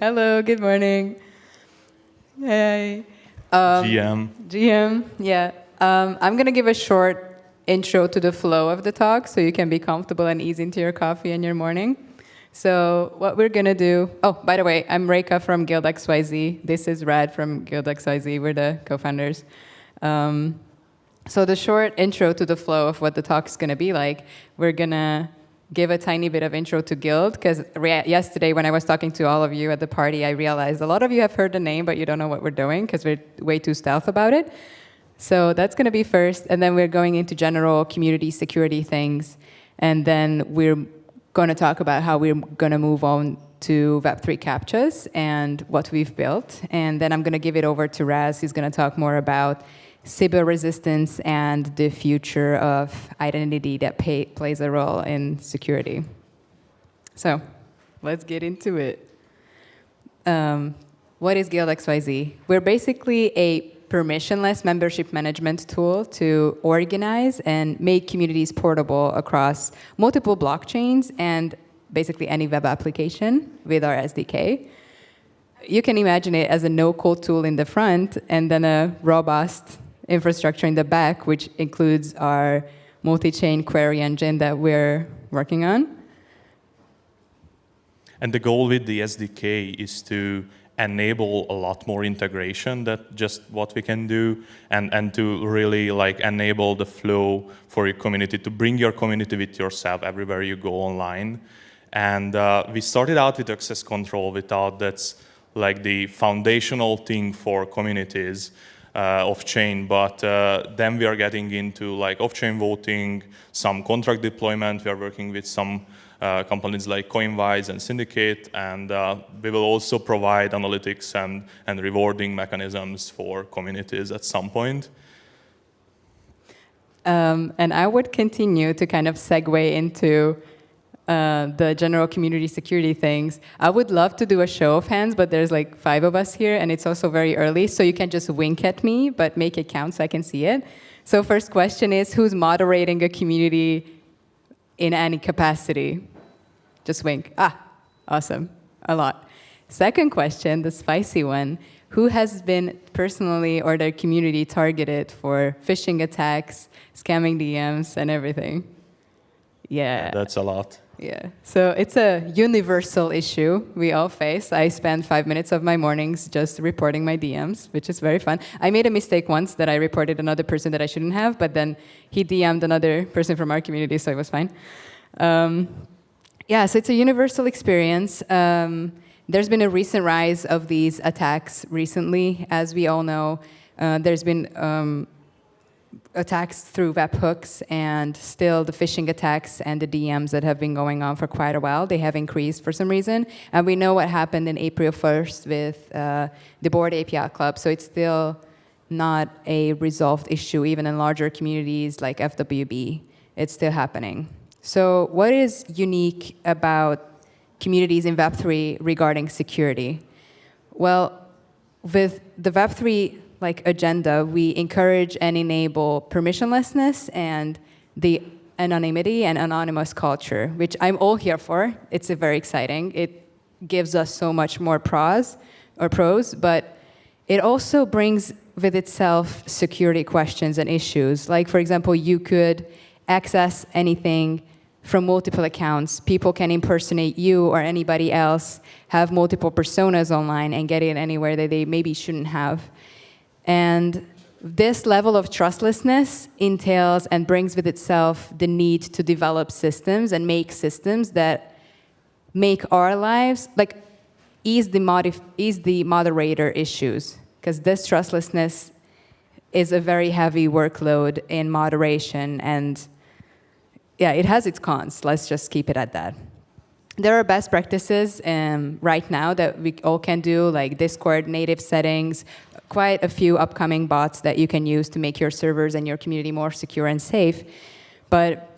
Hello, good morning. Hey. GM, yeah. I'm going to give a short intro to the flow of the talk so you can be comfortable and ease into your coffee in your morning. So what we're going to do... Oh, by the way, I'm Reka from Guild Xyz. This is Rad from Guild Xyz. We're the co-founders. So the short intro to the flow of what the talk is going to be like, we're going to give a tiny bit of intro to Guild, because yesterday when I was talking to all of you at the party, I realized a lot of you have heard the name, but you don't know what we're doing, because we're way too stealth about it. So that's going to be first, and then we're going into general community security things, and then we're going to talk about how we're going to move on to Web3 CAPTCHAs and what we've built. And then I'm going to give it over to RAZ, who's going to talk more about Sybil resistance and the future of identity that plays a role in security. So let's get into it. What is Guild Xyz? We're basically a permissionless membership management tool to organize and make communities portable across multiple blockchains and basically any web application with our SDK. You can imagine it as a no-code tool in the front and then a robust infrastructure in the back, which includes our multi-chain query engine that we're working on. And the goal with the SDK is to enable a lot more integration than just what we can do, and to really enable the flow for your community, to bring your community with yourself everywhere you go online. And we started out with access control. We thought that's the foundational thing for communities off-chain, but then we are getting into off-chain voting, some contract deployment. We are working with some companies like Coinwise and Syndicate, and we will also provide analytics and rewarding mechanisms for communities at some point. And I would continue to kind of segue into the general community security things. I would love to do a show of hands, but there's 5 of us here, and it's also very early, so you can just wink at me, but make it count so I can see it. So first question is, who's moderating a community in any capacity? Just wink. Ah, awesome. A lot. Second question, the spicy one, who has been personally or their community targeted for phishing attacks, scamming DMs, and everything? Yeah. That's a lot. Yeah, so it's a universal issue we all face. I spend 5 minutes of my mornings just reporting my DMs, which is very fun. I made a mistake once that I reported another person that I shouldn't have, but then he DM'd another person from our community, so it was fine. Yeah, so it's a universal experience. There's been a recent rise of these attacks recently. As we all know, there's been attacks through webhooks, and still the phishing attacks and the DMs that have been going on for quite a while, they have increased for some reason. And we know what happened in April 1st with the Board API Club, so it's still not a resolved issue, even in larger communities like FWB. It's still happening. So what is unique about communities in Web3 regarding security? Well, with the Web3 agenda, we encourage and enable permissionlessness and the anonymity and anonymous culture, which I'm all here for. It's very exciting. It gives us so much more pros, but it also brings with itself security questions and issues. Like, for example, you could access anything from multiple accounts. People can impersonate you or anybody else, have multiple personas online, and get in anywhere that they maybe shouldn't have. And this level of trustlessness entails and brings with itself the need to develop systems and make systems that make our lives, ease the moderator issues. Because this trustlessness is a very heavy workload in moderation, and yeah, it has its cons. Let's just keep it at that. There are best practices right now that we all can do, like Discord native settings, quite a few upcoming bots that you can use to make your servers and your community more secure and safe. But,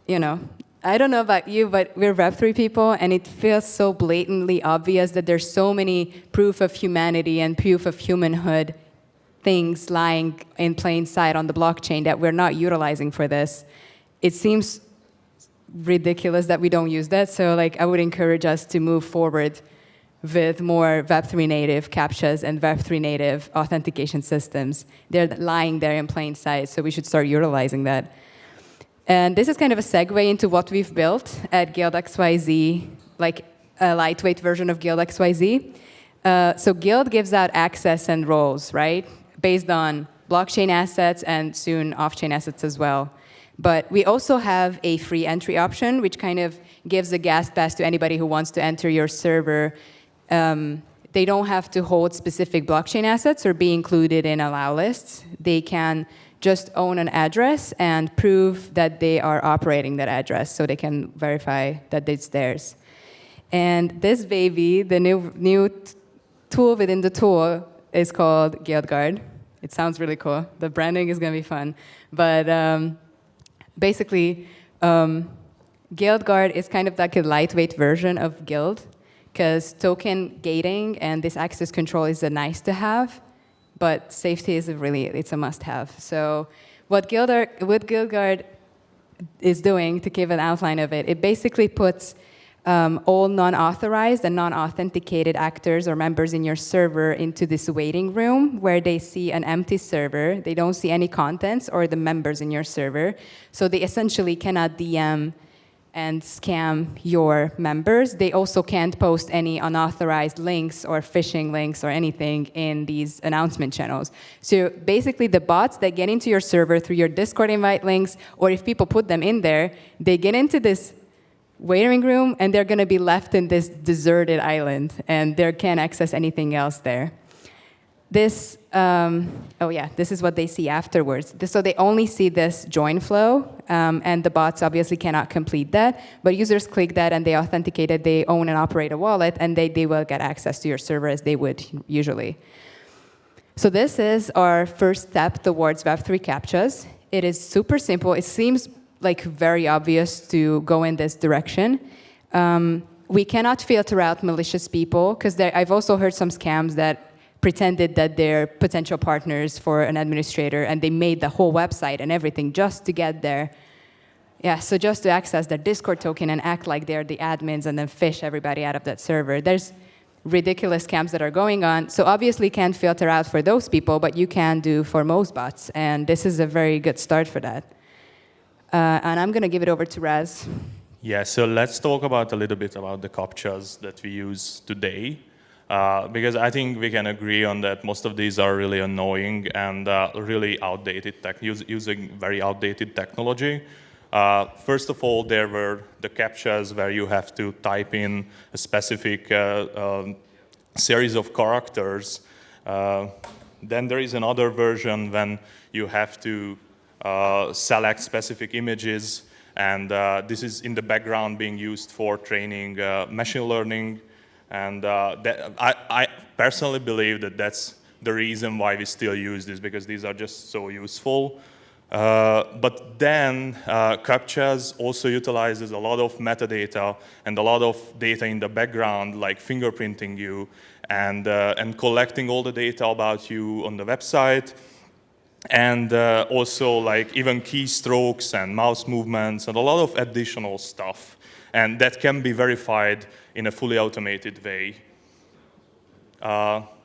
I don't know about you, but we're Web3 people, and it feels so blatantly obvious that there's so many proof of humanity and proof of humanhood things lying in plain sight on the blockchain that we're not utilizing for this. It seems ridiculous that we don't use that, so I would encourage us to move forward with more Web3 native CAPTCHAs and Web3 native authentication systems. They're lying there in plain sight, so we should start utilizing that. And this is kind of a segue into what we've built at Guild Xyz, like a lightweight version of Guild Xyz. So Guild gives out access and roles, right, based on blockchain assets and soon off-chain assets as well. But we also have a free entry option, which kind of gives a gas pass to anybody who wants to enter your server. They don't have to hold specific blockchain assets or be included in allow lists. They can just own an address and prove that they are operating that address, so they can verify that it's theirs. And this baby, the new tool within the tool, is called Guildguard. It sounds really cool. The branding is going to be fun. But basically, Guildguard is kind of like a lightweight version of Guild, because token gating and this access control is a nice to have, but safety is it's a must have. So what Guildguard is doing, to give an outline of it, it basically puts all non-authorized and non-authenticated actors or members in your server into this waiting room where they see an empty server. They don't see any contents or the members in your server. So they essentially cannot DM and scam your members. They also can't post any unauthorized links or phishing links or anything in these announcement channels. So basically the bots that get into your server through your Discord invite links, or if people put them in there, they get into this waiting room and they're gonna be left in this deserted island and they can't access anything else there. This, this is what they see afterwards. So they only see this join flow, and the bots obviously cannot complete that, but users click that and they authenticate it, they own and operate a wallet, and they will get access to your server as they would usually. So this is our first step towards Web3 CAPTCHAs. It is super simple. It seems like very obvious to go in this direction. We cannot filter out malicious people, because I've also heard some scams that pretended that they're potential partners for an administrator, and they made the whole website and everything just to get there. Yeah, so just to access their Discord token and act like they're the admins and then fish everybody out of that server. There's ridiculous scams that are going on. So obviously can't filter out for those people, but you can do for most bots. And this is a very good start for that. And I'm going to give it over to RAZ. Yeah, so let's talk about a little bit about the CAPTCHAs that we use today. Because I think we can agree on that most of these are really annoying and really outdated, using very outdated technology. First of all, there were the CAPTCHAs where you have to type in a specific series of characters. Then there is another version when you have to select specific images, and this is in the background being used for training machine learning. And I personally believe that that's the reason why we still use this, because these are just so useful. But then CAPTCHAs also utilizes a lot of metadata and a lot of data in the background, like fingerprinting you and collecting all the data about you on the website. And also like even keystrokes and mouse movements and a lot of additional stuff. And that can be verified in a fully automated way.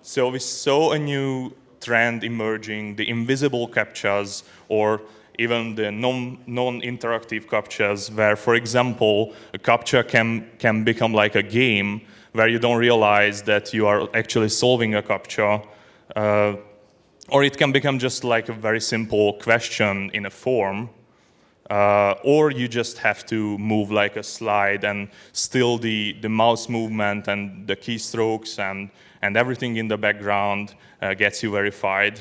So we saw a new trend emerging, the invisible CAPTCHAs, or even the non-interactive CAPTCHAs, where, for example, a CAPTCHA can become like a game where you don't realize that you are actually solving a CAPTCHA. Or it can become just like a very simple question in a form. Or you just have to move like a slide, and still the mouse movement and the keystrokes and everything in the background gets you verified.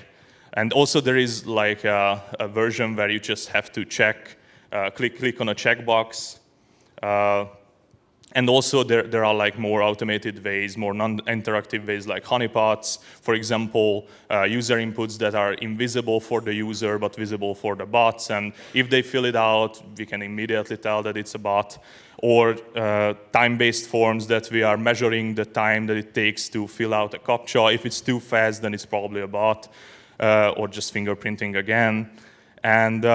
And also there is like a version where you just have to click on a checkbox. And also there are like more automated ways, more non-interactive ways like honeypots. For example, user inputs that are invisible for the user but visible for the bots. And if they fill it out, we can immediately tell that it's a bot. Or time-based forms that we are measuring the time that it takes to fill out a CAPTCHA. If it's too fast, then it's probably a bot, or just fingerprinting again. And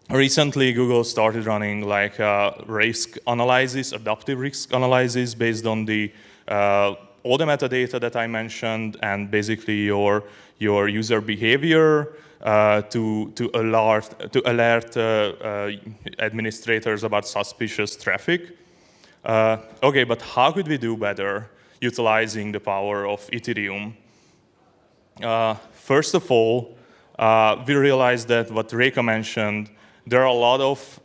recently, Google started running like risk analysis, adaptive risk analysis based on the all the metadata that I mentioned and basically your user behavior to alert administrators about suspicious traffic. Okay, but how could we do better utilizing the power of Ethereum? First of all, we realized that what Reka mentioned, there are a lot of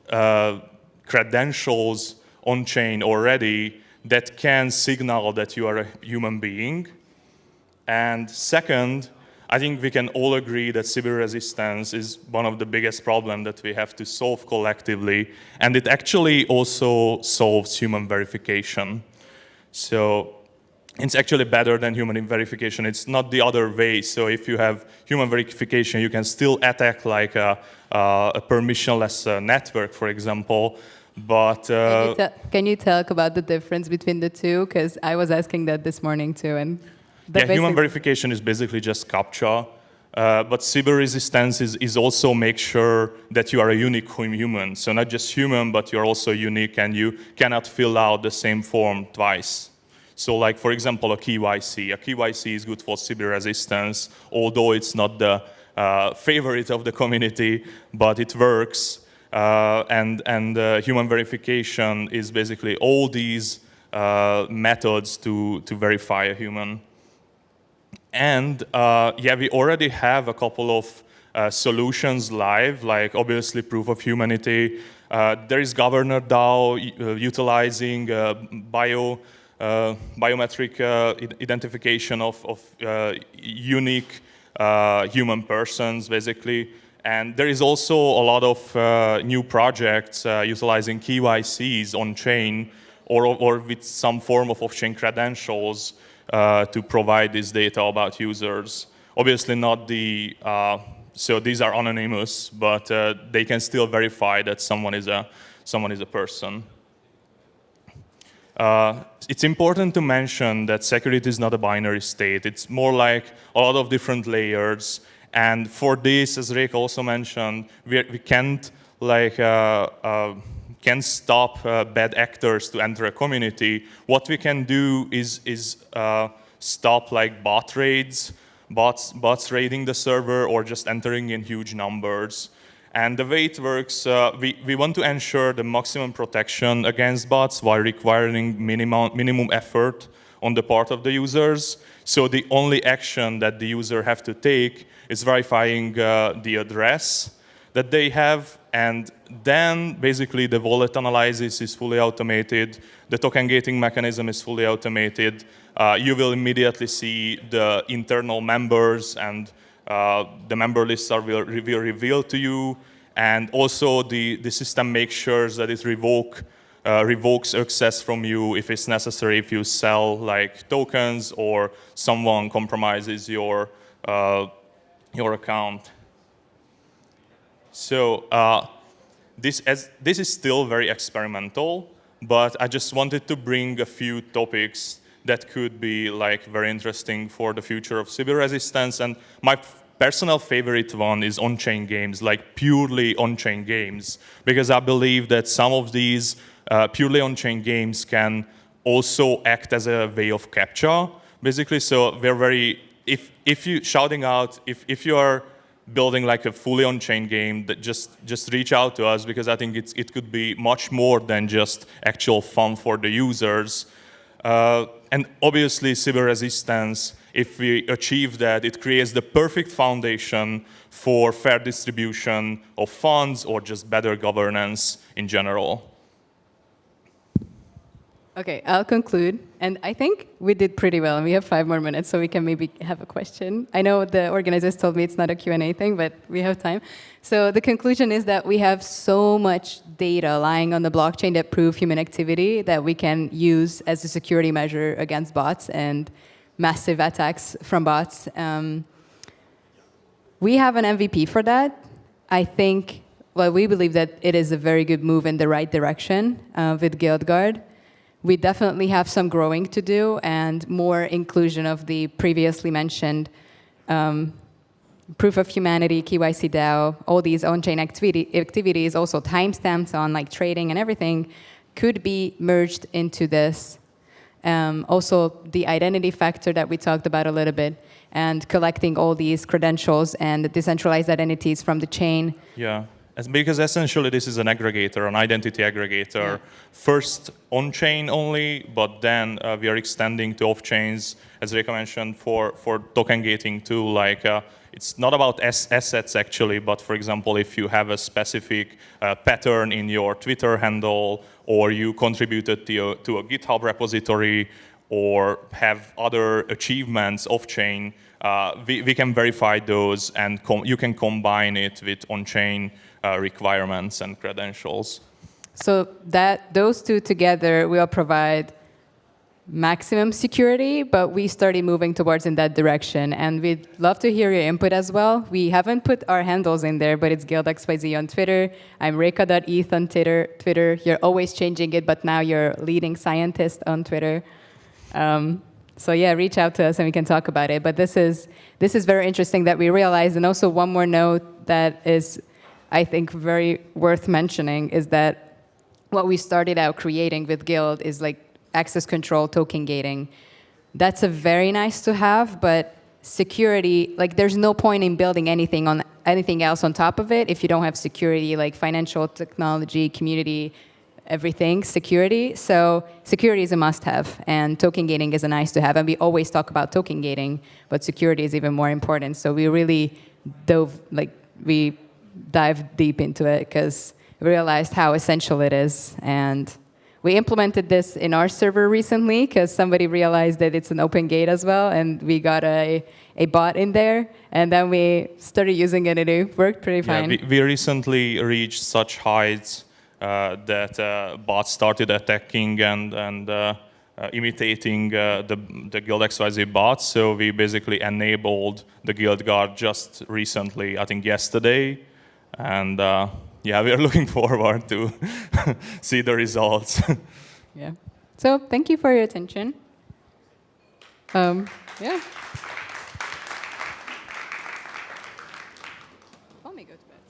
credentials on-chain already that can signal that you are a human being. And second, I think we can all agree that Sybil resistance is one of the biggest problems that we have to solve collectively, and it actually also solves human verification. So it's actually better than human verification. It's not the other way. So if you have human verification, you can still attack like a permissionless network, for example. But can you talk about the difference between the two? Because I was asking that this morning too, and human verification is basically just CAPTCHA. But Sybil resistance is also make sure that you are a unique human. So not just human, but you're also unique, and you cannot fill out the same form twice. So like, for example, a KYC. A KYC is good for Sybil resistance, although it's not the favorite of the community, but it works. And human verification is basically all these methods to verify a human. And yeah, we already have a couple of solutions live, like obviously proof of humanity. There is Governor DAO utilizing biometric identification of unique human persons, basically. And there is also a lot of new projects utilizing KYCs on-chain or with some form of off-chain credentials to provide this data about users. Obviously not the, so these are anonymous, but they can still verify that someone is a person. It's important to mention that security is not a binary state. It's more like a lot of different layers. And for this, as Reka also mentioned, we can't like can stop bad actors to enter a community. What we can do is stop like bot raids, bots raiding the server or just entering in huge numbers. And the way it works, we want to ensure the maximum protection against bots while requiring minimum effort on the part of the users. So the only action that the user have to take is verifying the address that they have, and then basically the wallet analysis is fully automated, the token gating mechanism is fully automated, you will immediately see the internal members, and the member lists are revealed to you, and also the system makes sure that it revokes access from you if it's necessary, if you sell like tokens or someone compromises your account. So this is still very experimental, but I just wanted to bring a few topics that could be like very interesting for the future of Sybil resistance. And my personal favorite one is on-chain games, like purely on-chain games, because I believe that some of these purely on-chain games can also act as a way of CAPTCHA, basically. So we're very, if you shouting out, if you are building like a fully on-chain game, that just reach out to us, because I think it could be much more than just actual fun for the users. And obviously, Sybil resistance, if we achieve that, it creates the perfect foundation for fair distribution of funds or just better governance in general. Okay, I'll conclude. And I think we did pretty well. And we have 5 more minutes, so we can maybe have a question. I know the organizers told me it's not a Q&A thing, but we have time. So the conclusion is that we have so much data lying on the blockchain that prove human activity that we can use as a security measure against bots and massive attacks from bots. We have an MVP for that. I think, well, we believe that it is a very good move in the right direction with Guildguard. We definitely have some growing to do and more inclusion of the previously mentioned proof of humanity, KYC DAO, all these on-chain activities, also timestamps on like trading and everything could be merged into this. Also, the identity factor that we talked about a little bit, and collecting all these credentials and the decentralized identities from the chain. Yeah, because essentially this is an aggregator, an identity aggregator. Yeah. First on-chain only, but then we are extending to off-chains, as Reka mentioned, for token gating too. Like it's not about assets actually, but for example, if you have a specific pattern in your Twitter handle, or you contributed to a GitHub repository, or have other achievements off-chain, we can verify those, and you can combine it with on-chain requirements and credentials. So those two together will provide maximum security, but we started moving towards in that direction, and we'd love to hear your input as well. We haven't put our handles in there, but it's Guild Xyz on Twitter. I'm Reka.eth on Twitter. You're always changing it, but now you're leading scientist on Twitter. So yeah, reach out to us and we can talk about it. But this is very interesting that we realized. And also one more note that is, I think, very worth mentioning is that what we started out creating with Guild is like access control, token gating. That's a very nice to have, but security, like there's no point in building anything else on top of it if you don't have security, like financial, technology, community, everything, security. So security is a must-have, and token gating is a nice to have. And we always talk about token gating, but security is even more important. So we really dived deep into it because we realized how essential it is. And we implemented this in our server recently because somebody realized that it's an open gate as well, and we got a bot in there, and then we started using it, and it worked pretty fine. Yeah, we recently reached such heights that bots started attacking and imitating the Guild Xyz bots. So we basically enabled the Guildguard just recently, I think yesterday, and yeah, we are looking forward to see the results. Yeah. So thank you for your attention. Yeah. Let me go to bed.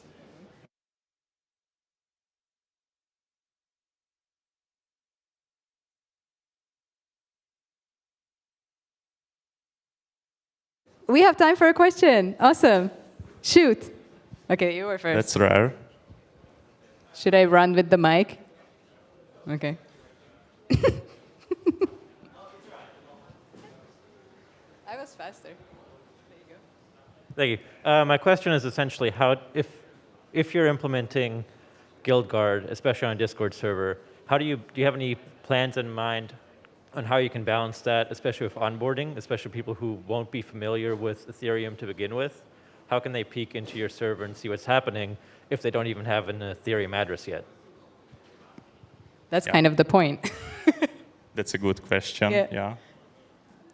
We have time for a question. Awesome. Shoot. Okay, you were first. That's rare. Should I run with the mic? Okay. I was faster. There you go. Thank you. My question is essentially how, if you're implementing Guildguard, especially on a Discord server, do you have any plans in mind on how you can balance that, especially with onboarding, especially people who won't be familiar with Ethereum to begin with? How can they peek into your server and see what's happening if they don't even have an Ethereum address yet? That's kind of the point. That's a good question, yeah.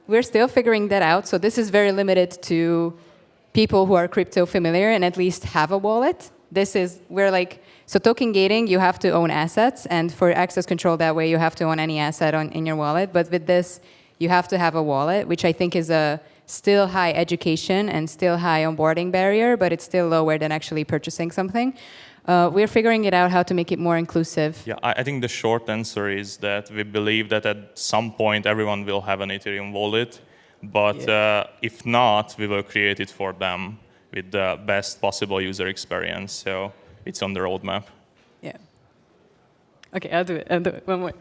We're still figuring that out. So this is very limited to people who are crypto familiar and at least have a wallet. So token gating, you have to own assets. And for access control that way, you have to own any asset in your wallet. But with this, you have to have a wallet, which I think is a still high education and still high onboarding barrier, but it's still lower than actually purchasing something. We're figuring it out how to make it more inclusive. Yeah, I think the short answer is that we believe that at some point everyone will have an Ethereum wallet, but if not, we will create it for them with the best possible user experience. So it's on the roadmap. Yeah. Okay, I'll do it. One more.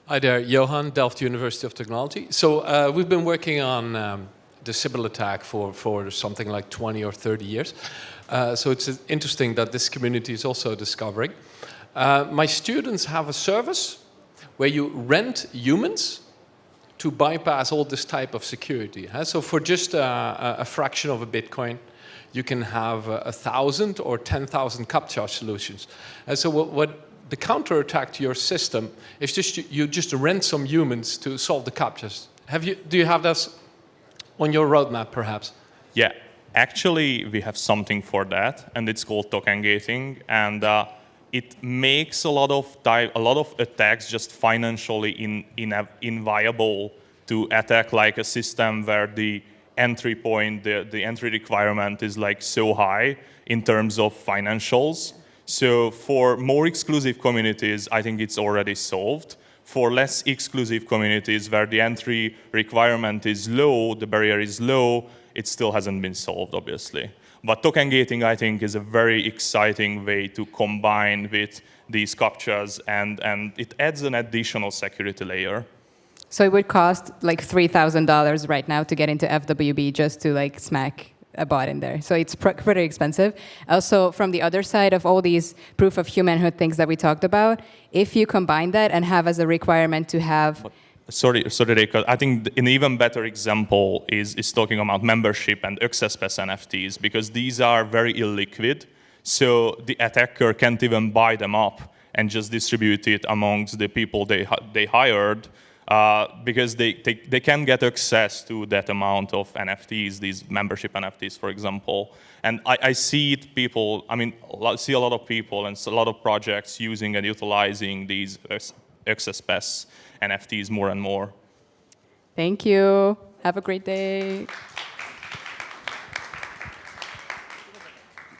Hi there, Johan, Delft University of Technology. So we've been working on the Sybil attack for something like 20 or 30 years. So it's interesting that this community is also discovering. My students have a service where you rent humans to bypass all this type of security. So for just a fraction of a Bitcoin, you can have 1,000 or 10,000 CAPTCHA solutions. And so what the counterattack to your system is just you just rent some humans to solve the CAPTCHAs. Do you have this on your roadmap, perhaps? Yeah, actually, we have something for that, and it's called token gating, and it makes a lot of attacks just financially inviable to attack like a system where the entry point, the entry requirement is like so high in terms of financials. So for more exclusive communities, I think it's already solved. For less exclusive communities where the entry requirement is low, the barrier is low, it still hasn't been solved, obviously. But token gating, I think, is a very exciting way to combine with these captchas, and it adds an additional security layer. So it would cost like $3,000 right now to get into FWB just to like smack a bot in there. So it's pretty expensive. Also, from the other side of all these proof of humanhood things that we talked about, if you combine that and have as a requirement to have... Sorry, Reka. I think an even better example is talking about membership and access pass NFTs, because these are very illiquid. So the attacker can't even buy them up and just distribute it amongst the people they hired, because they can get access to that amount of NFTs, these membership NFTs, for example. And I see it, see a lot of people and a lot of projects using and utilizing these access pass NFTs more and more. Thank you. Have a great day.